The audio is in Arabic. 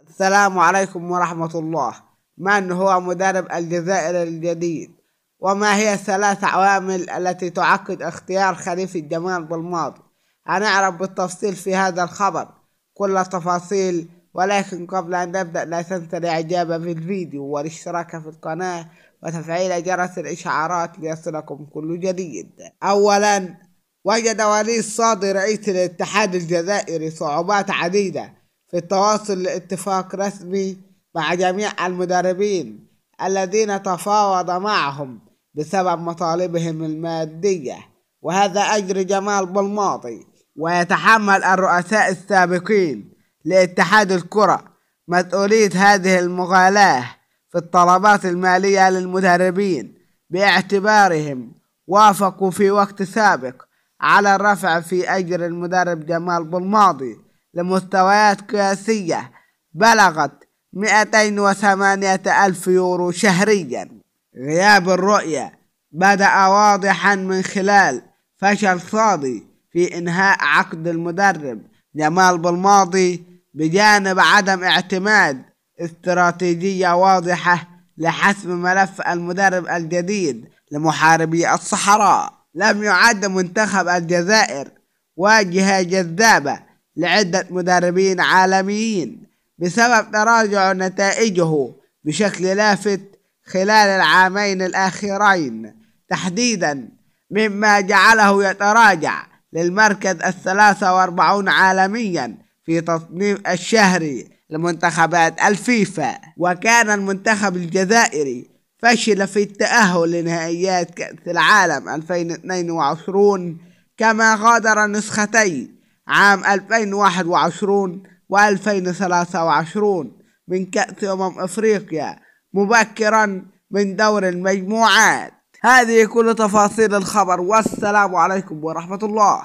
السلام عليكم ورحمة الله. من هو مدرب الجزائر الجديد؟ وما هي الثلاث عوامل التي تعقد اختيار خليفة جمال بلماضي؟ هنعرف بالتفصيل في هذا الخبر كل التفاصيل، ولكن قبل أن نبدأ لا تنسى الإعجاب في الفيديو والاشتراك في القناة وتفعيل جرس الإشعارات ليصلكم كل جديد. أولا، وجد وليد صادي رئيس الاتحاد الجزائري صعوبات عديدة في التواصل لاتفاق رسمي مع جميع المدربين الذين تفاوض معهم بسبب مطالبهم المادية، وهذا أجر جمال بلماضي، ويتحمل الرؤساء السابقين لاتحاد الكرة مسؤولية هذه المغالاة في الطلبات المالية للمدربين، باعتبارهم وافقوا في وقت سابق على الرفع في أجر المدرب جمال بلماضي لمستويات قياسية بلغت 208,000 يورو شهريا. غياب الرؤية بدأ واضحا من خلال فشل صادي في إنهاء عقد المدرب جمال بلماضي، بجانب عدم اعتماد استراتيجية واضحة لحسم ملف المدرب الجديد لمحاربي الصحراء. لم يعد منتخب الجزائر واجهة جذابة لعدة مدربين عالميين بسبب تراجع نتائجه بشكل لافت خلال العامين الأخيرين تحديدا، مما جعله يتراجع للمركز 43 عالميا في تصنيف الشهري لمنتخبات الفيفا. وكان المنتخب الجزائري فشل في التأهل لنهائيات كأس العالم 2022، كما غادر نسختي عام 2021 و2023 من كأس أفريقيا مبكرا من دور المجموعات. هذه كل تفاصيل الخبر، والسلام عليكم ورحمة الله.